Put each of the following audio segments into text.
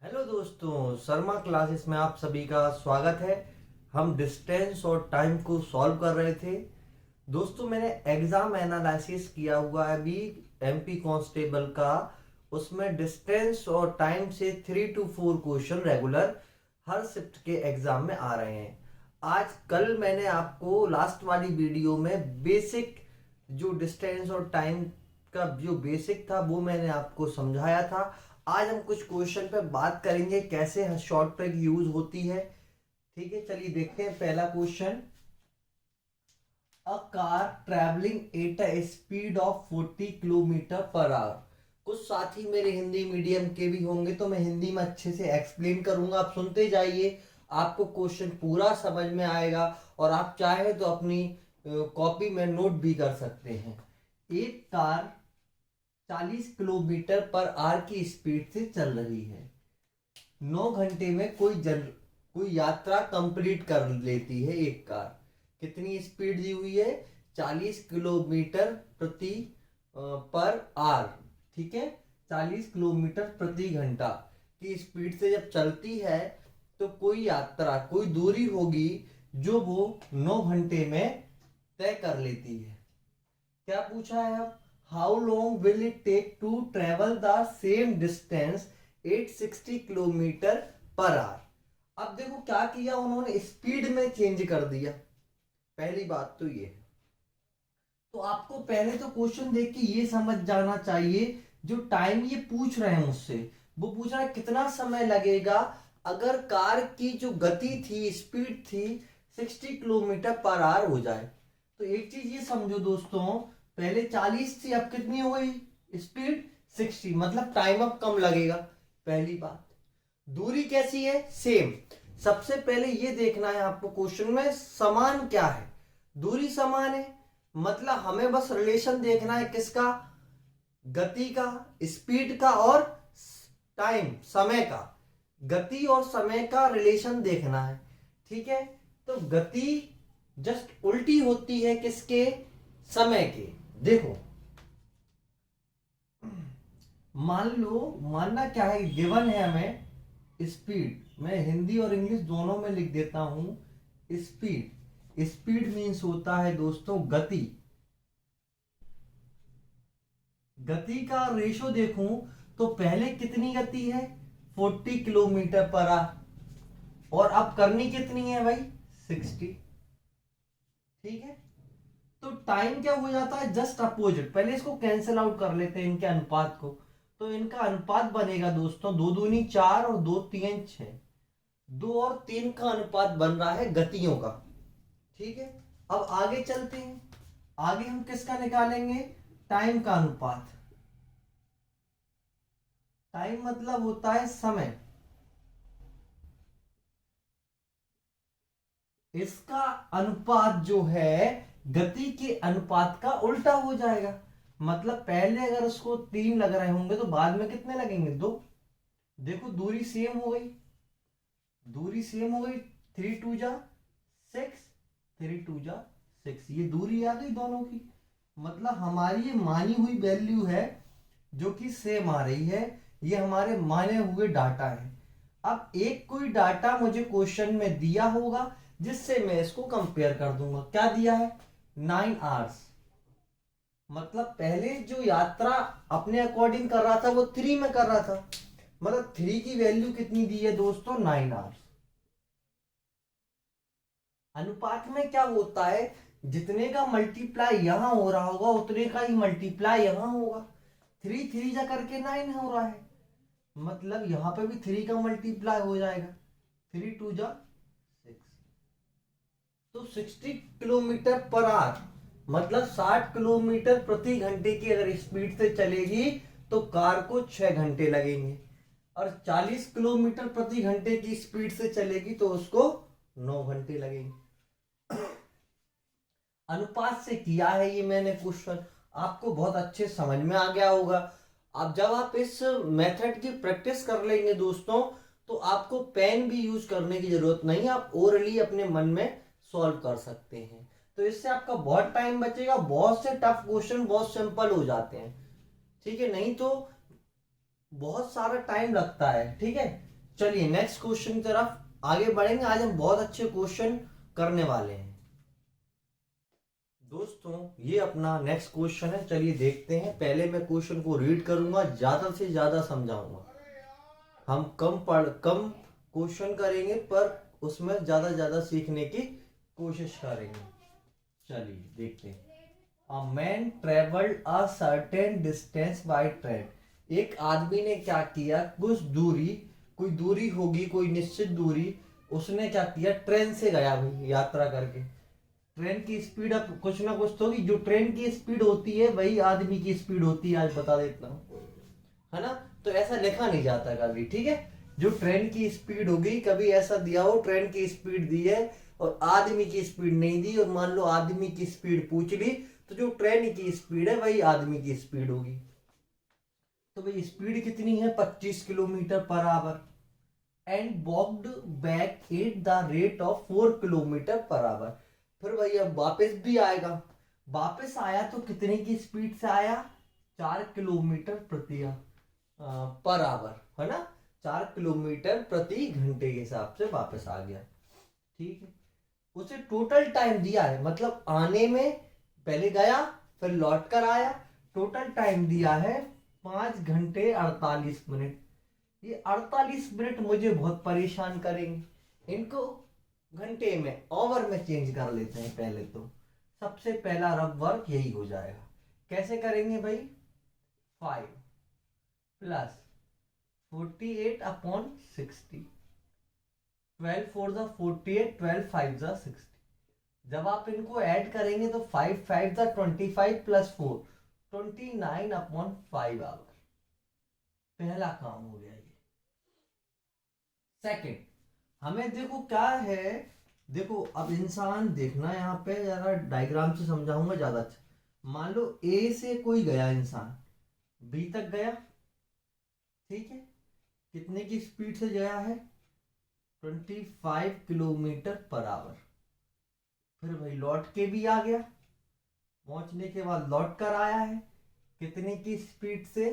Hello दोस्तों, Sharma classes में आप सभी का स्वागत है। हम डिस्टेंस और टाइम को सॉल्व कर रहे थे। दोस्तों, मैंने एग्जाम एनालिसिस किया हुआ है अभी एमपी कांस्टेबल का। उसमें डिस्टेंस और टाइम से 3 to 4 question regular her shift के एग्जाम में आ रहे हैं। आज कल मैंने आपको लास्ट वाली वीडियो में बेसिक जो डिस्टेंस और टाइम का जो बेसिक था वो मैंने आपको समझाया था। आज हम कुछ क्वेश्चन पे बात करेंगे कैसे शॉर्ट ट्रिक यूज होती है। ठीक है, चलिए देखते हैं पहला question. A car travelling at a speed of 40 kilometre per our. कुछ साथी मेरे हिंदी मीडियम के भी होंगे तो मैं हिंदी में अच्छे से एक्सप्लेन करूंगा, आप सुनते जाइए। आपको क्वेश्चन पूरा समझ में आएगा और आप चाहे तो अपनी कॉपी में नोट भी कर सकते हैं। एक कार 40 किलोमीटर पर आवर की स्पीड से चल रही है। 9 घंटे में कोई यात्रा कंप्लीट कर लेती है एक कार। कितनी स्पीड दी हुई है? 40 किलोमीटर प्रति पर आवर। ठीक है, 40 किलोमीटर प्रति घंटा की स्पीड से जब चलती है तो कोई यात्रा, कोई दूरी होगी जो वो 9 घंटे में तय कर लेती है। क्या पूछा है अब? How long will it take to travel the same distance 860 kilometre per hour. अब देखो क्या किया उन्होंने, स्पीड में चेंज कर दिया। पहली बात तो ये। तो आपको पहले तो क्वेश्चन देख के ये समझ जाना चाहिए, जो टाइम ये पूछ रहे हैं मुझसे, वो पूछ रहा है कितना समय लगेगा अगर कार की जो गति थी, स्पीड थी, 60 किलोमीटर पर आवर हो जाए। तो एक चीज ये समझो दोस्तों, पहले 40 थी, अब कितनी हो गई स्पीड? 60, मतलब टाइम अब कम लगेगा। पहली बात। दूरी कैसी है? सेम। सबसे पहले ये देखना है आपको क्वेश्चन में समान क्या है। दूरी समान है, मतलब हमें बस रिलेशन देखना है किसका? गति का, स्पीड का और टाइम, समय का। गति और समय का रिलेशन देखना है। ठीक है, तो गति जस्ट उल्टी होती है किसके? समय के। देखो, मान लो, मानना क्या है, गिवन है हमें स्पीड। मैं हिंदी और इंग्लिश दोनों में लिख देता हूं। स्पीड, स्पीड मीन्स होता है दोस्तों गति। गति का रेशो देखूं तो पहले कितनी गति है? 40 किलोमीटर पर आवर, और अब करनी कितनी है भाई? 60। ठीक है, तो टाइम क्या हो जाता है? Just opposite. पहले इसको कैंसिल आउट कर लेते हैं, इनके अनुपात को। तो इनका अनुपात बनेगा दोस्तों 2 दूनी 4 और 2 3 6। 2 और 3 का अनुपात बन रहा है गतियों का। ठीक है, अब आगे चलते हैं। आगे हम किसका निकालेंगे? टाइम का अनुपात। टाइम मतलब होता है समय। इसका अनुपात जो है गति के अनुपात का उल्टा हो जाएगा। मतलब पहले अगर उसको 3 लग रहे होंगे तो बाद में कितने लगेंगे? 2। देखो दूरी सेम हो गई, दूरी सेम हो गई। 3 2 जा 6, 3 2 जा 6, ये दूरी आ गई दोनों की। मतलब हमारी ये मानी हुई वैल्यू है जो कि सेम आ रही है। ये हमारे माने हुए डाटा है। अब एक कोई डाटा मुझे क्वेश्चन में दिया होगा जिससे मैं इसको कंपेयर कर दूंगा। क्या दिया है? 9 आवर्स। मतलब पहले जो यात्रा अपने अकॉर्डिंग कर रहा था वो 3 में कर रहा था। मतलब 3 की वैल्यू कितनी दी है दोस्तों? 9 आवर्स। अनुपात में क्या होता है, जितने का मल्टीप्लाई यहां हो रहा होगा उतने का ही मल्टीप्लाई यहां होगा। 3 3 जा करके 9 हो रहा है, मतलब यहां पे भी 3 का मल्टीप्लाई हो जाएगा। 3 2 जा 6। तो 60 किलोमीटर पर आवर मतलब 60 किलोमीटर प्रति घंटे की अगर स्पीड से चलेगी तो कार को 6 घंटे लगेंगे। और 40 किलोमीटर प्रति घंटे की स्पीड से चलेगी तो उसको 9 घंटे लगेंगे। अनुपात से किया है ये मैंने क्वेश्चन, आपको बहुत अच्छे समझ में आ गया होगा। अब जब आप इस मेथड की प्रैक्टिस कर लेंगे दोस्तों तो आपको पेन भी यूज करने की जरूरत नहीं, आप ओरली अपने मन में सॉल्व कर सकते हैं। तो इससे आपका बहुत टाइम बचेगा, बहुत से टफ क्वेश्चन बहुत सिंपल हो जाते हैं। ठीक है, नहीं तो बहुत सारा टाइम लगता है। ठीक है, चलिए नेक्स्ट क्वेश्चन की तरफ आगे बढ़ेंगे। आज हम बहुत अच्छे क्वेश्चन करने वाले हैं दोस्तों। ये अपना नेक्स्ट क्वेश्चन है, चलिए देखते हैं। पहले मैं क्वेश्चन को रीड करूंगा, ज्यादा से ज्यादा समझाऊंगा। हम कम क्वेश्चन करेंगे पर उसमें ज्यादा ज्यादा सीखने की कोशिश करेंगे। चलिए देखते हैं। A man traveled a certain distance by train. एक आदमी ने क्या किया, कुछ दूरी, कोई दूरी होगी, कोई निश्चित दूरी, उसने क्या किया, ट्रेन से गया भाई, यात्रा करके। ट्रेन की स्पीड अब कुछ ना कुछ तो होगी, जो ट्रेन की स्पीड होती है वही आदमी की स्पीड होती है, आज बता देता हूँ, है ना। तो ऐसा लिखा नहीं जाता कभी, ठीक है। जो ट्रेन की स्पीड होगी, कभी ऐसा दिया हो ट्रेन की स्पीड दी है और आदमी की स्पीड नहीं दी, और मान लो आदमी की स्पीड पूछ ली, तो जो ट्रेन की स्पीड है वही आदमी की स्पीड होगी। तो भाई स्पीड कितनी है, 25 kilometre per our, and walked back at the rate of 4 kilometre per our. फिर भाई अब वापस भी आएगा, वापस आया तो कितने की स्पीड से आया, 4 किलोमीटर प्रति पर आवर, है ना। 4 किलोमीटर प्रति घंटे के हिसाब से वापस आ गया, ठीक है। उसे टोटल टाइम दिया है, मतलब आने में पहले गया फिर लौट कर आया, टोटल टाइम दिया है 5 घंटे 48 मिनट। ये 48 मिनट मुझे बहुत परेशान करेंगे, इनको घंटे में ओवर में चेंज कर लेते हैं। पहले तो सबसे पहला रफ वर्क यही हो जाएगा। कैसे करेंगे भाई, 5 प्लस 48 अपॉन 60, 12 4 ज़ा 48, 12 5 ज़ा 60। जब आप इनको ऐड करेंगे तो 5 5 ज़ा 25 प्लस 4 29 अपॉन 5 आवर। पहला काम हो गया ये। सेकंड, हमें देखो क्या है, देखो अब इंसान देखना, यहाँ पे जरा डायग्राम से समझाऊंगा ज्यादा अच्छा। मान लो ए से कोई गया इंसान, बी तक गया, ठीक है। कितने की स्पीड से गया है, 25 किलोमीटर पर आवर। फिर भाई लौट के भी आ गया, पहुंचने के बाद लौट कर आया है, कितने की स्पीड से,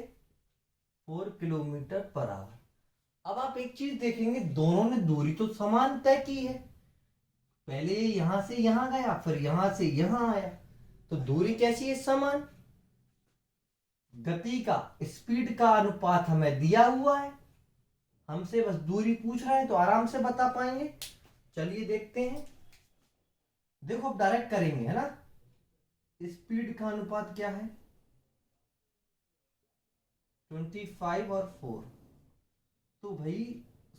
4 किलोमीटर पर आवर। अब आप एक चीज देखेंगे, दोनों ने दूरी तो समान तय की है। पहले यहां से यहां गया, फिर यहां से यहां आया, तो दूरी कैसी है, समान। गति का, स्पीड का अनुपात हमें दिया हुआ है, हमसे बस दूरी पूछ रहे हैं तो आराम से बता पाएंगे। चलिए देखते हैं। देखो अब डायरेक्ट करेंगे, है ना। स्पीड का अनुपात क्या है, 25 और 4। तो भाई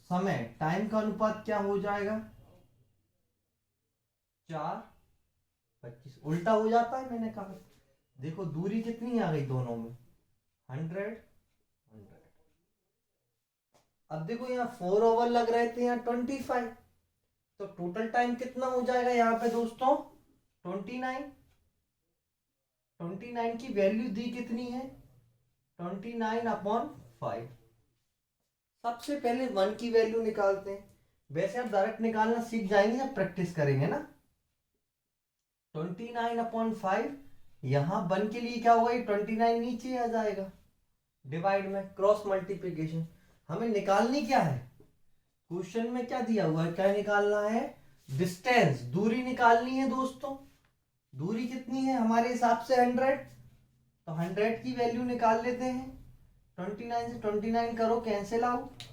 समय, टाइम का अनुपात क्या हो जाएगा, 4 25। उल्टा हो जाता है, मैंने कहा। देखो दूरी कितनी आ गई दोनों में, 100 100। अब देखो यहाँ 4 ओवर लग रहे थे, यहाँ 25, तो टोटल टाइम कितना हो जाएगा यहाँ पे दोस्तों, 29। 29 की वैल्यू दी कितनी है, 29 अपॉन 5। सबसे पहले 1 की वैल्यू निकालते हैं। वैसे आप डायरेक्ट निकालना सीख जाएंगे जब प्रैक्टिस करेंगे ना। 29 अपॉन 5, यहां 1 के लिए क्या होगा, 29 नीचे आ जाएगा, डिवाइड में क्रॉस मल्टीप्लीकेशन। हमें निकालनी क्या है, क्वेश्चन में क्या दिया हुआ है, क्या निकालना है, डिस्टेंस, दूरी निकालनी है दोस्तों। दूरी कितनी है हमारे हिसाब से 100, तो 100 की वैल्यू निकाल लेते हैं। 29 से 29 करो कैंसिल आउट,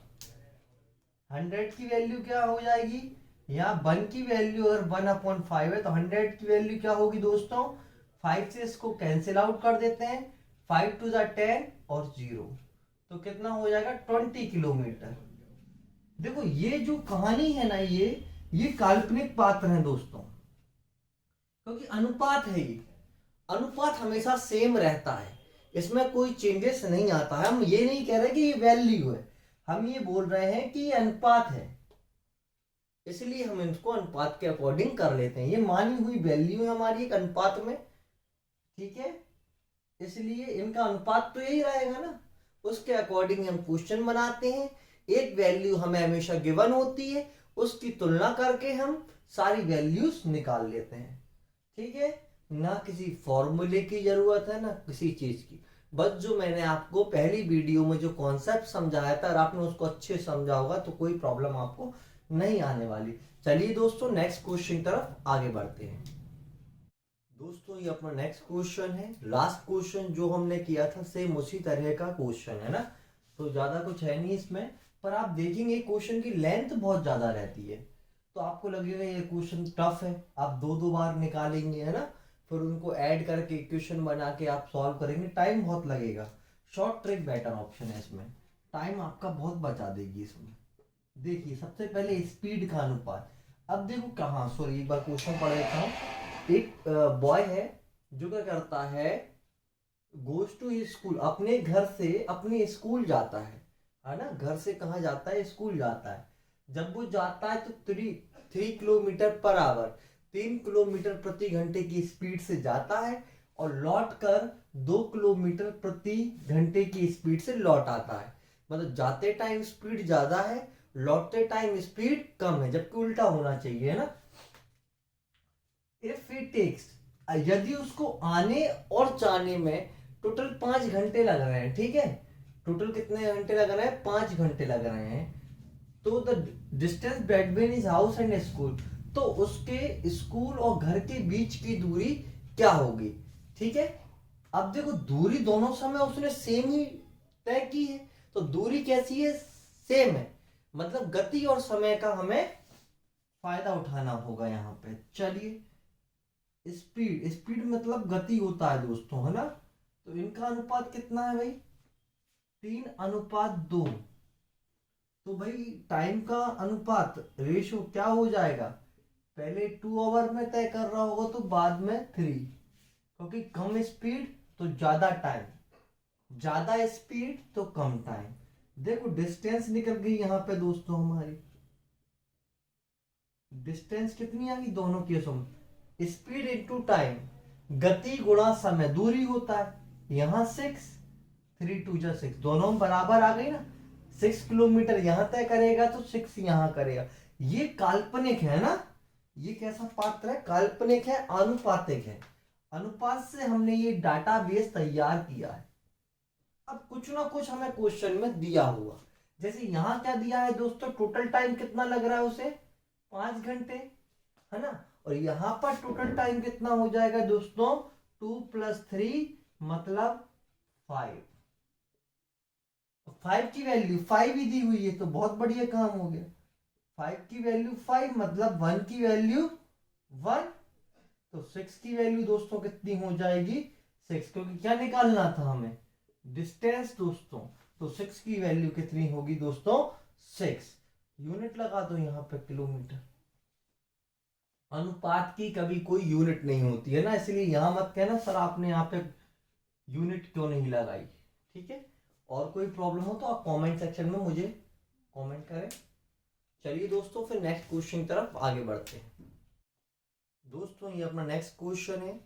100 की वैल्यू क्या हो जाएगी, यहाँ 1 की वैल्यू अगर 1/5 है तो 100 की वैल्यू क्या होगी दोस्तों, 5 से इसको कैंसिल आउट कर देते हैं, 5 2 10 और 0, तो कितना हो जाएगा, 20 किलोमीटर। देखो ये जो कहानी है ना, ये काल्पनिक पात्र हैं दोस्तों, क्योंकि अनुपात है ये। अनुपात हमेशा सेम रहता है, इसमें कोई चेंजेस नहीं आता है। हम ये नहीं कह रहे कि ये वैल्यू है, हम ये बोल रहे हैं कि ये अनुपात है, इसलिए हम इसको अनुपात के अकॉर्डिंग कर लेते हैं। ये मानी हुई वैल्यू है हमारी एक अनुपात में, ठीक है, इसलिए इनका अनुपात तो यही रहेगा ना, उसके अकॉर्डिंग हम क्वेश्चन बनाते हैं। एक वैल्यू हमें हमेशा गिवन होती है, उसकी तुलना करके हम सारी वैल्यूज निकाल लेते हैं, ठीक है। ना किसी फॉर्मूले की जरूरत है ना किसी चीज की, बस जो मैंने आपको पहली वीडियो में जो कॉन्सेप्ट समझाया था और आपने उसको अच्छे से समझा होगा तो कोई प्रॉब्लम आपको नहीं आने वाली। चलिए दोस्तों नेक्स्ट क्वेश्चन तरफ आगे बढ़ते हैं। दोस्तों ये अपना नेक्स्ट क्वेश्चन है, लास्ट क्वेश्चन जो हमने किया था सेम उसी तरह का क्वेश्चन है ना, तो ज्यादा कुछ है नहीं इसमें। पर आप देखेंगे क्वेश्चन की लेंथ बहुत ज्यादा रहती है, तो आपको लगेगा ये क्वेश्चन टफ है, आप दो दो बार निकालेंगे है ना, फिर उनको ऐड करके इक्वेशन बना के आप सॉल्व करेंगे, टाइम बहुत लगेगा। शॉर्ट ट्रिक बेटर ऑप्शन है इसमें, टाइम आपका बहुत बचा देगी इसमें। देखिए सबसे पहले स्पीड का अनुपात। अब देखो कहाँ, सॉरी एक बार क्वेश्चन पढ़ लेता हूँ। एक बॉय है जो क्या करता है, गोज टू स्कूल, अपने घर से अपने स्कूल जाता है ना, घर से कहाँ जाता है, स्कूल जाता है। जब वो जाता है तो 3 किलोमीटर पर आवर, 3 किलोमीटर प्रति घंटे की स्पीड से जाता है, और लौट कर 2 किलोमीटर प्रति घंटे की स्पीड से लौट आता है। मतलब जाते टाइम स्पीड ज्यादा है, लौटते टाइम स्पीड कम है, जबकि उल्टा होना चाहिए है ना। इफ इट टेक्स, यदि उसको आने और जाने में टोटल 5 घंटे लग रहे हैं, ठीक है, टोटल कितने घंटे लग रहे हैं, 5 घंटे लग रहे हैं, तो the distance between his house and school, तो उसके स्कूल और घर के बीच की दूरी क्या होगी, ठीक है। अब देखो दूरी दोनों समय उसने सेम ही तय की है, तो दूरी कैसी है, सेम है, मतलब गति और समय का हमें फायदा उठाना होगा यहाँ पे। चलिए स्पीड, स्पीड मतलब गति होता है दोस्तों है ना, तो इनका अनुपात कितना है भाई, 3:2। तो भाई टाइम का अनुपात रेशो क्या हो जाएगा, पहले 2 आवर में तय कर रहा होगा तो बाद में 3, क्योंकि कम स्पीड तो ज्यादा टाइम, ज्यादा स्पीड तो कम टाइम। देखो डिस्टेंस निकल गई यहाँ पे दोस्तों, हमारी डिस्टेंस कितनी आ गई दोनों की सम, स्पीड इनटू टाइम, गति गुणा समय, दूरी होता है यहाँ 6, 3 2 6, दोनों बराबर आ गई ना, 6 किलोमीटर यहाँ तय करेगा तो 6 यहाँ करेगा। ये काल्पनिक है ना, ये कैसा पात्र है, काल्पनिक है, आनुपातिक है। अनुपात से हमने ये डाटाबेस तैयार किया है। अब कुछ ना कुछ हमें क्वेश्चन में दिया हुआ, जैसे यहाँ क्या दिया है दोस्तों, टोटल टाइम कितना लग रहा है उसे, 5 घंटे है ना, और यहां पर टोटल टाइम कितना हो जाएगा दोस्तों, 2 + 3 मतलब 5, 5 की वैल्यू 5 ही दी हुई है, तो बहुत बढ़िया काम हो गया। 5 की वैल्यू 5 मतलब 1 की वैल्यू 1, तो 6 की वैल्यू दोस्तों कितनी हो जाएगी, 6, क्योंकि क्या निकालना था हमें, डिस्टेंस दोस्तों, तो 6 की वैल्यू कितनी होगी दोस्तों, 6। यूनिट लगा दो यहाँ पे किलोमीटर। अनुपात की कभी कोई यूनिट नहीं होती है ना, इसलिए यहां मत कहना सर आपने यहाँ पे यूनिट क्यों नहीं लगाई, ठीक है। और कोई प्रॉब्लम हो तो आप कमेंट सेक्शन में मुझे कमेंट करें। चलिए दोस्तों फिर नेक्स्ट क्वेश्चन की तरफ आगे बढ़ते हैं। दोस्तों ये अपना नेक्स्ट क्वेश्चन है,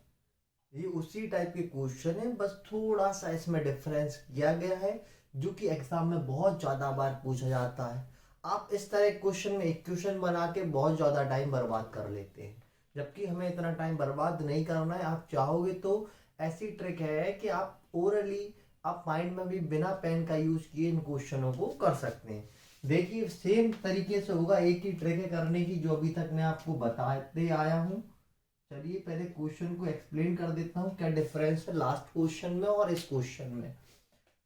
ये उसी टाइप के क्वेश्चन है, बस थोड़ा सा इसमें डिफरेंस किया गया है, जो कि एग्जाम में बहुत ज्यादा बार पूछा जाता है। आप इस तरह क्वेश्चन में इक्वेशन बना के बहुत ज्यादा टाइम बर्बाद कर लेते हैं, जबकि हमें इतना टाइम बर्बाद नहीं करना है। आप चाहोगे तो ऐसी ट्रिक है कि आप ओरली, आप माइंड में भी बिना पेन का यूज किए इन क्वेश्चनों को कर सकते हैं। देखिए सेम तरीके से होगा, एक ही ट्रिक है करने की जो अभी तक मैं आपको बताते आया हूँ। चलिए पहले क्वेश्चन को एक्सप्लेन कर देता हूँ क्या डिफरेंस है लास्ट क्वेश्चन में और इस क्वेश्चन में।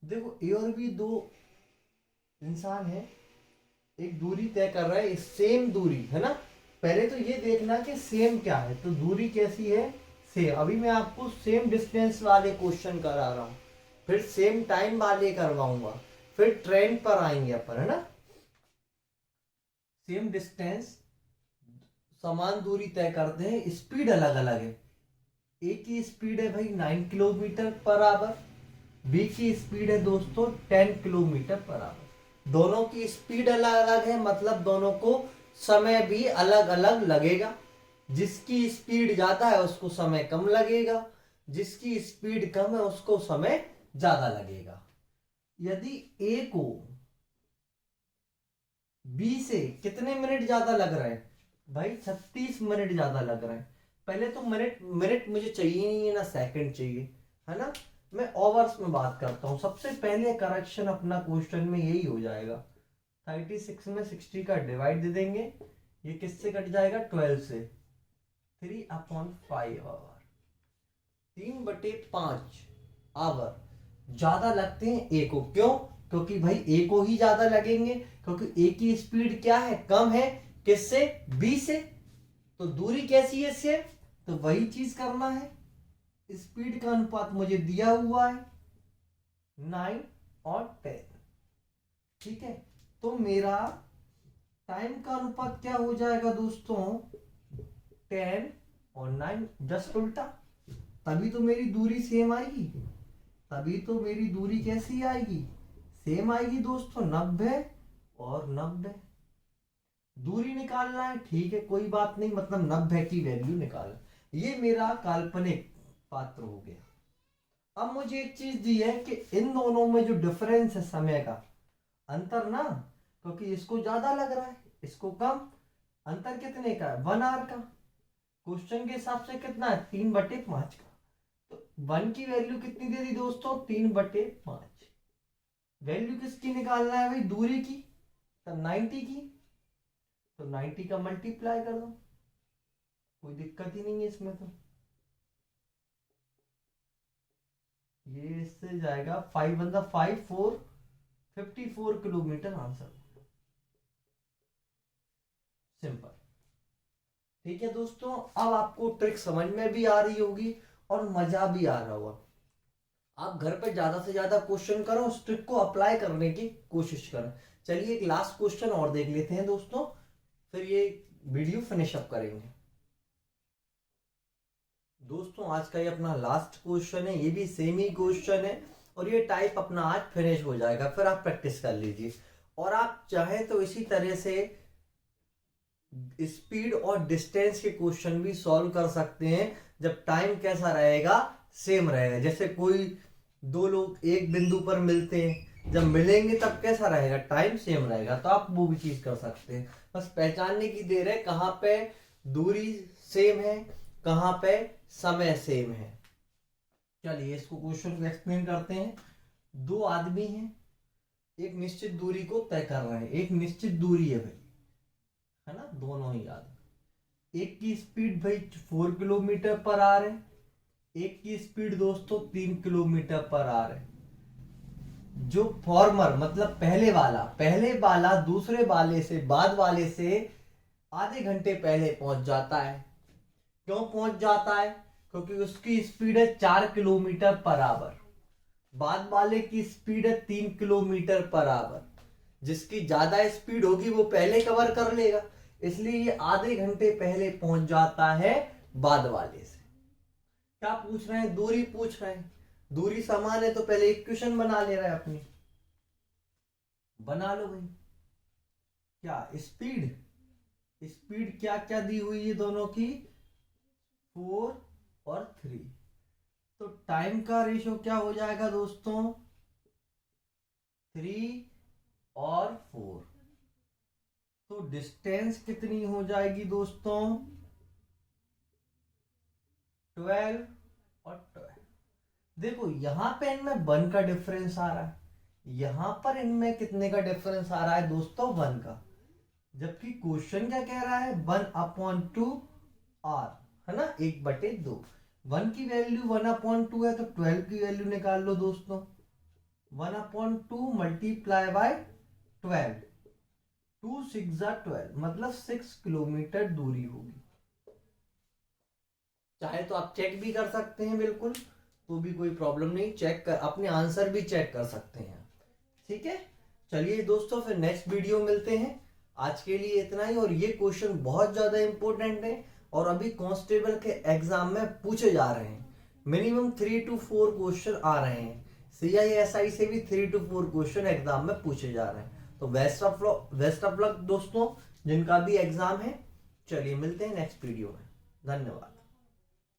देखो ए और बी दो इंसान है, एक दूरी तय कर रहा है, सेम दूरी है ना, पहले तो ये देखना कि सेम क्या है, तो दूरी कैसी है, सेम। अभी मैं आपको सेम डिस्टेंस वाले क्वेश्चन करा रहा हूँ, फिर सेम टाइम वाले करवाऊंगा, फिर ट्रेन पर आएंगे अपन है ना। सेम डिस्टेंस, समान दूरी तय करते हैं, स्पीड अलग अलग है। ए की स्पीड है भाई 9 किलोमीटर पर आवर, बी की स्पीड है दोस्तों 10 किलोमीटर पर आवर। दोनों की स्पीड अलग अलग है, मतलब दोनों को समय भी अलग अलग लगेगा। जिसकी स्पीड ज्यादा है उसको समय कम लगेगा, जिसकी स्पीड कम है उसको समय ज्यादा लगेगा। यदि ए को बी से कितने मिनट ज्यादा लग रहे हैं भाई, 36 मिनट ज्यादा लग रहे हैं। पहले तो मिनट, मिनट मुझे चाहिए नहीं है ना सेकंड चाहिए है ना, मैं ओवर्स में बात करता हूँ। सबसे पहले करेक्शन अपना क्वेश्चन में यही हो जाएगा, 36 में 60 का डिवाइड दे देंगे, ये किससे कट जाएगा 12 से, 3/5 आवर, 3/5 आवर ज्यादा लगते हैं ए को। क्यों? क्योंकि भाई ए को ही ज्यादा लगेंगे, क्योंकि ए की स्पीड क्या है, कम है, किससे, बी से। तो दूरी कैसी है इससे, तो वही चीज करना है। स्पीड का अनुपात मुझे दिया हुआ है 9 और 10, ठीक है। तो मेरा टाइम का अनुपात क्या हो जाएगा दोस्तों, 10 और 9, जस्ट उल्टा। तभी तो मेरी दूरी सेम आएगी, तभी तो मेरी दूरी कैसी आएगी, सेम आएगी दोस्तों, 90 और 90। दूरी निकालना है, ठीक है, कोई बात नहीं, मतलब 90 की वैल्यू निकाल। ये मेरा काल्पनिक पात्र हो गया। अब मुझे एक चीज दी है कि इन दोनों में जो डिफरेंस है समय का अंतर ना, क्योंकि इसको ज्यादा लग रहा है, इसको कम, अंतर कितने का है, 1 आवर का। क्वेश्चन के हिसाब से कितना है, 3/5 का। तो 1 की वैल्यू कितनी दे दी दोस्तों, 3/5। वैल्यू किसकी निकालना है भाई, दूरी की, तब 90 की। तो 90 का मल्टीप्लाई कर दो, कोई दिक्कत ही नहीं है इसमें। तो ये इससे जाएगा 5 1 5 4 54 किलोमीटर आंसर। सिंपल, ठीक है दोस्तों। अब आपको ट्रिक समझ में भी आ रही होगी और मजा भी आ रहा होगा। आप घर पे ज्यादा से ज्यादा क्वेश्चन करो, उस ट्रिक को अप्लाई करने की कोशिश करें। चलिए एक लास्ट क्वेश्चन और देख लेते हैं दोस्तों, फिर ये वीडियो फिनिश अप करेंगे। दोस्तों आज का ये अपना लास्ट क्वेश्चन है, ये भी सेम ही क्वेश्चन है और ये टाइप अपना आज फिनिश हो जाएगा, फिर आप प्रैक्टिस कर लीजिए। और आप चाहें तो इसी तरह से स्पीड और डिस्टेंस के क्वेश्चन भी सॉल्व कर सकते हैं, जब टाइम कैसा रहेगा, सेम रहेगा। जैसे कोई दो लोग एक बिंदु पर मिलते हैं, जब मिलेंगे तब कैसा रहेगा, टाइम सेम रहेगा। तो आप वो भी चीज कर सकते हैं, बस पहचानने की देर है कहां पे दूरी सेम है, कहां पे समय सेम है। चलिए इसको क्वेश्चन को एक्सप्लेन करते हैं। दो आदमी हैं, एक निश्चित दूरी को तय कर रहे हैं, एक निश्चित दूरी है भाई, है ना, दोनों ही आदमी। एक की स्पीड भाई 4 किलोमीटर पर आवर है, एक की स्पीड दोस्तों 3 किलोमीटर पर आवर है। जो फॉर्मर मतलब पहले वाला दूसरे वाले से, बाद वाले से आधे घंटे पहले पहुंच जाता है। क्यों पहुंच जाता है, क्योंकि उसकी स्पीड है 4 किलोमीटर पर आवर, बाद वाले की स्पीड है 3 किलोमीटर पर आवर। जिसकी ज्यादा स्पीड होगी वो पहले कवर कर लेगा, इसलिए ये आधे घंटे पहले पहुंच जाता है बाद वाले से। क्या पूछ रहे हैं, दूरी पूछ रहे हैं। दूरी समान है तो पहले इक्वेशन बना ले रहा है अपनी, बना लो भाई। क्या स्पीड क्या क्या दी हुई है दोनों की, 4 और 3। तो टाइम का रेशियो क्या हो जाएगा दोस्तों, 3 और 4। तो डिस्टेंस कितनी हो जाएगी दोस्तों, 12 और 12। देखो यहां पे इनमें 1 का डिफरेंस आ रहा है, यहां पर इनमें कितने का डिफरेंस आ रहा है दोस्तों, 1 का। जबकि क्वेश्चन क्या कह रहा है, 1/2 आर, है ना, 1/2। 1 की वैल्यू 1/2 है, तो 12 की वैल्यू निकाल लो दोस्तों, 1/2 मल्टीप्लाई बाय 12, 2 6 12, मतलब 6 किलोमीटर दूरी होगी। चाहे तो आप चेक भी कर सकते हैं, बिल्कुल, तो भी कोई प्रॉब्लम नहीं, चेक कर अपने आंसर भी चेक कर सकते हैं, ठीक है। चलिए दोस्तों फिर नेक्स्ट वीडियो मिलते हैं, आज के लिए इतना ही। और ये क्वेश्चन बहुत ज्यादा इंपॉर्टेंट है और अभी कांस्टेबल के एग्जाम में पूछे जा रहे हैं, मिनिमम 3 to 4 क्वेश्चन आ रहे हैं। CISI से भी 3 to 4 क्वेश्चन एग्जाम में पूछे जा रहे हैं। तो बेस्ट ऑफ लक दोस्तों जिनका भी एग्जाम है। चलिए मिलते हैं नेक्स्ट वीडियो में, धन्यवाद।